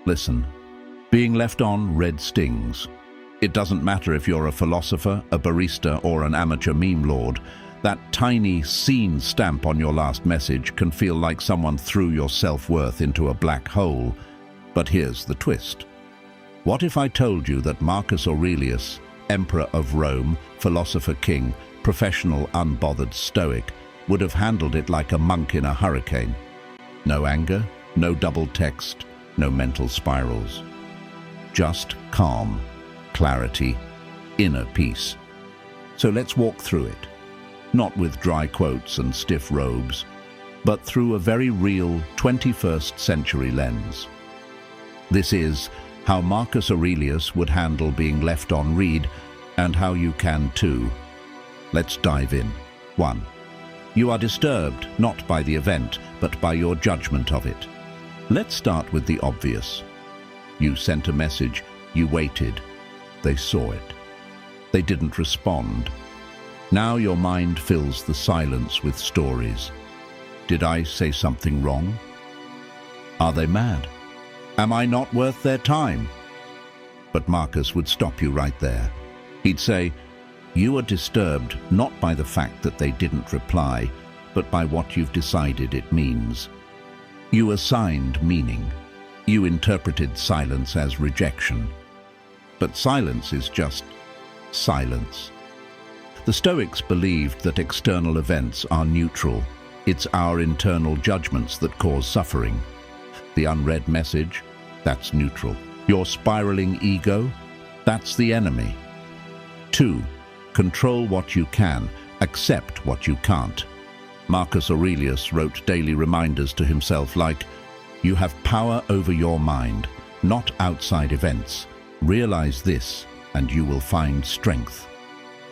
Listen, being left on red stings. It doesn't matter if you're a philosopher, a barista, or an amateur meme lord. That tiny scene stamp on your last message can feel like someone threw your self-worth into a black hole. But here's the twist. What if I told you that Marcus Aurelius, Emperor of Rome, philosopher king, professional unbothered Stoic, would have handled it like a monk in a hurricane? No anger, no double text, no mental spirals. Just calm, clarity, inner peace. So let's walk through it. Not with dry quotes and stiff robes, but through a very real 21st century lens. This is how Marcus Aurelius would handle being left on read, and how you can too. Let's dive in. 1. You are disturbed not by the event, but by your judgment of it. Let's start with the obvious. You sent a message, you waited, they saw it. They didn't respond. Now your mind fills the silence with stories. Did I say something wrong? Are they mad? Am I not worth their time? But Marcus would stop you right there. He'd say, you are disturbed not by the fact that they didn't reply, but by what you've decided it means. You assigned meaning. You interpreted silence as rejection. But silence is just silence. The Stoics believed that external events are neutral. It's our internal judgments that cause suffering. The unread message, that's neutral. Your spiraling ego, that's the enemy. 2. Control what you can, accept what you can't. Marcus Aurelius wrote daily reminders to himself like, you have power over your mind, not outside events. Realize this, and you will find strength.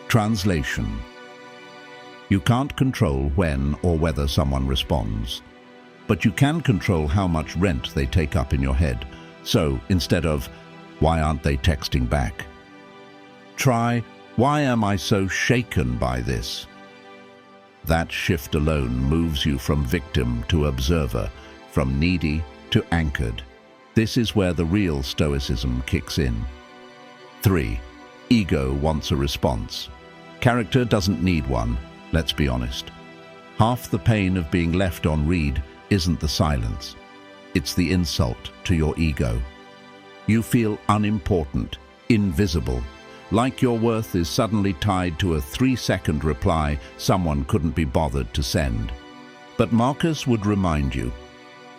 Translation. You can't control when or whether someone responds, but you can control how much rent they take up in your head. So, instead of, why aren't they texting back? Try, why am I so shaken by this? That shift alone moves you from victim to observer, from needy to anchored. This is where the real Stoicism kicks in. 3. Ego wants a response. Character doesn't need one, let's be honest. Half the pain of being left on read isn't the silence. It's the insult to your ego. You feel unimportant, invisible, like your worth is suddenly tied to a 3-second reply someone couldn't be bothered to send. But Marcus would remind you,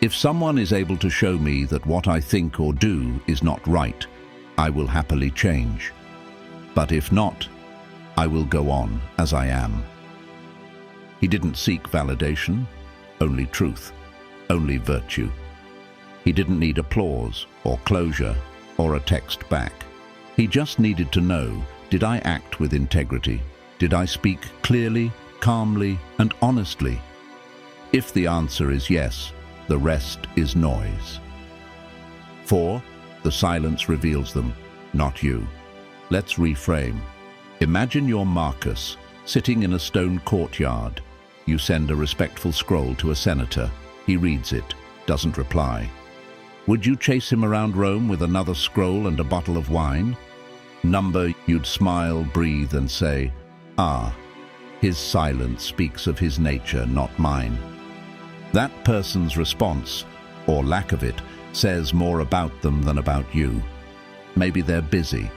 if someone is able to show me that what I think or do is not right, I will happily change. But if not, I will go on as I am. He didn't seek validation, only truth, only virtue. He didn't need applause or closure or a text back. He just needed to know, did I act with integrity? Did I speak clearly, calmly, and honestly? If the answer is yes, the rest is noise. 4. The silence reveals them, not you. Let's reframe. Imagine you're Marcus, sitting in a stone courtyard. You send a respectful scroll to a senator. He reads it, doesn't reply. Would you chase him around Rome with another scroll and a bottle of wine? Number, you'd smile, breathe, and say, ah, his silence speaks of his nature, not mine. That person's response, or lack of it, says more about them than about you. Maybe they're busy.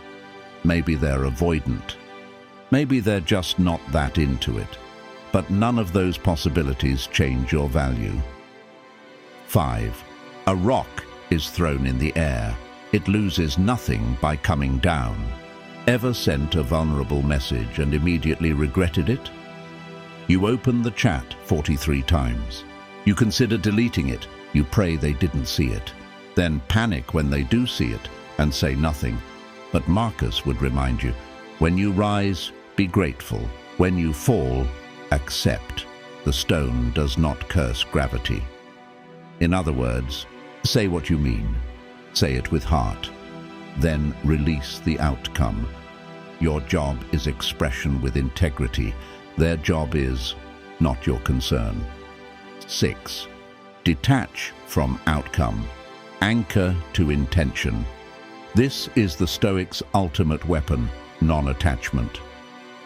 Maybe they're avoidant. Maybe they're just not that into it. But none of those possibilities change your value. 5. A rock is thrown in the air. It loses nothing by coming down. Ever sent a vulnerable message and immediately regretted it? You open the chat 43 times. You consider deleting it. You pray they didn't see it. Then panic when they do see it and say nothing. But Marcus would remind you, when you rise, be grateful. When you fall, accept. The stone does not curse gravity. In other words, say what you mean. Say it with heart. Then release the outcome. Your job is expression with integrity. Their job is not your concern. 6. Detach from outcome. Anchor to intention. This is the Stoics' ultimate weapon, non-attachment.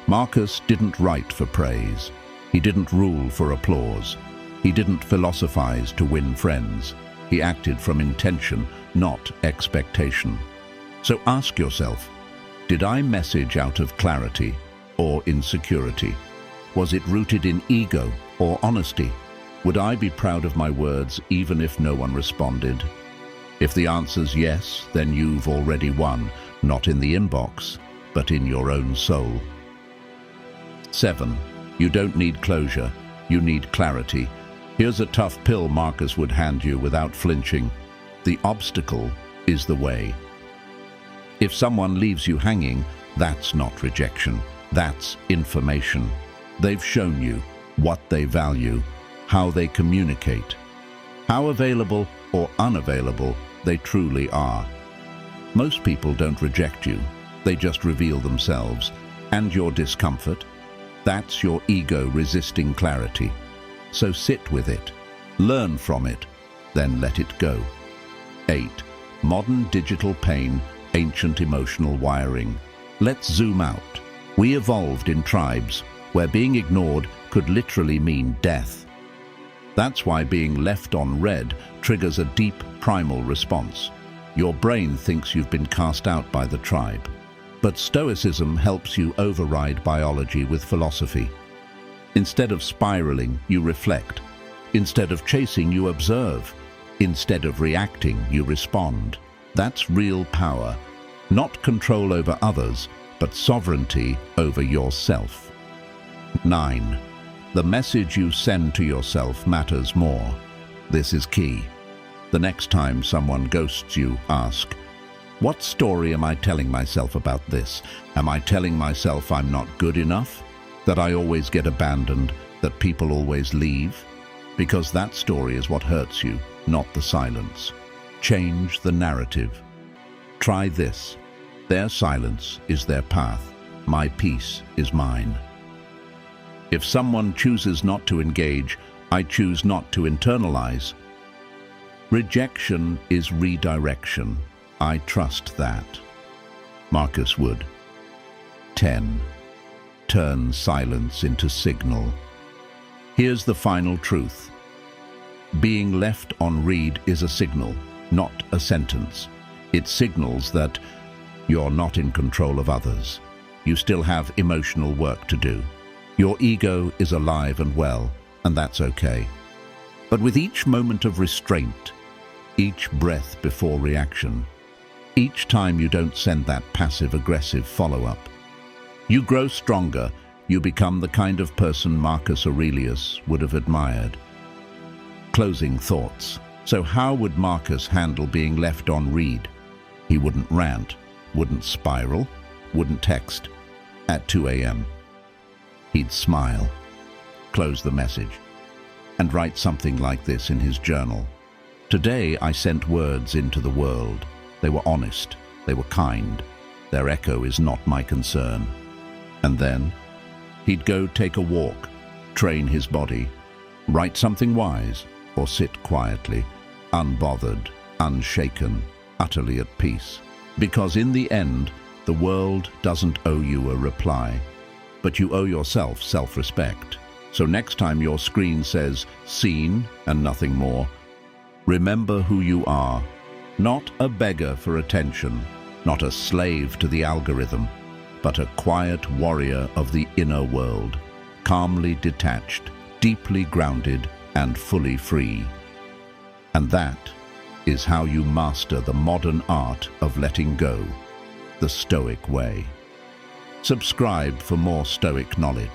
Marcus didn't write for praise. He didn't rule for applause. He didn't philosophize to win friends. He acted from intention, not expectation. So ask yourself, did I message out of clarity or insecurity? Was it rooted in ego or honesty? Would I be proud of my words even if no one responded? If the answer's yes, then you've already won, not in the inbox, but in your own soul. 7. You don't need closure, you need clarity. Here's a tough pill Marcus would hand you without flinching. The obstacle is the way. If someone leaves you hanging, that's not rejection, that's information. They've shown you what they value, how they communicate, how available or unavailable they truly are. Most people don't reject you, they just reveal themselves. And your discomfort, that's your ego resisting clarity. So sit with it, learn from it, then let it go. 8. Modern digital pain, ancient emotional wiring. Let's zoom out. We evolved in tribes where being ignored could literally mean death. That's why being left on red triggers a deep primal response. Your brain thinks you've been cast out by the tribe. But Stoicism helps you override biology with philosophy. Instead of spiraling, you reflect. Instead of chasing, you observe. Instead of reacting, you respond. That's real power. Not control over others, but sovereignty over yourself. 9. The message you send to yourself matters more. This is key. The next time someone ghosts you, ask, what story am I telling myself about this? Am I telling myself I'm not good enough? That I always get abandoned? That people always leave? Because that story is what hurts you, not the silence. Change the narrative. Try this. Their silence is their path. My peace is mine. If someone chooses not to engage, I choose not to internalize. Rejection is redirection. I trust that. Marcus Wood. 10. Turn silence into signal. Here's the final truth. Being left on read is a signal, not a sentence. It signals that you're not in control of others. You still have emotional work to do. Your ego is alive and well, and that's okay. But with each moment of restraint, each breath before reaction, each time you don't send that passive-aggressive follow-up, you grow stronger. You become the kind of person Marcus Aurelius would have admired. Closing thoughts. So how would Marcus handle being left on read? He wouldn't rant, wouldn't spiral, wouldn't text at 2 a.m. He'd smile, close the message, and write something like this in his journal. Today I sent words into the world. They were honest, they were kind. Their echo is not my concern. And then he'd go take a walk, train his body, write something wise, or sit quietly, unbothered, unshaken, utterly at peace. Because in the end, the world doesn't owe you a reply, but you owe yourself self-respect. So next time your screen says seen and nothing more, remember who you are. Not a beggar for attention, not a slave to the algorithm, but a quiet warrior of the inner world, calmly detached, deeply grounded, and fully free. And that is how you master the modern art of letting go, the Stoic way. Subscribe for more Stoic knowledge.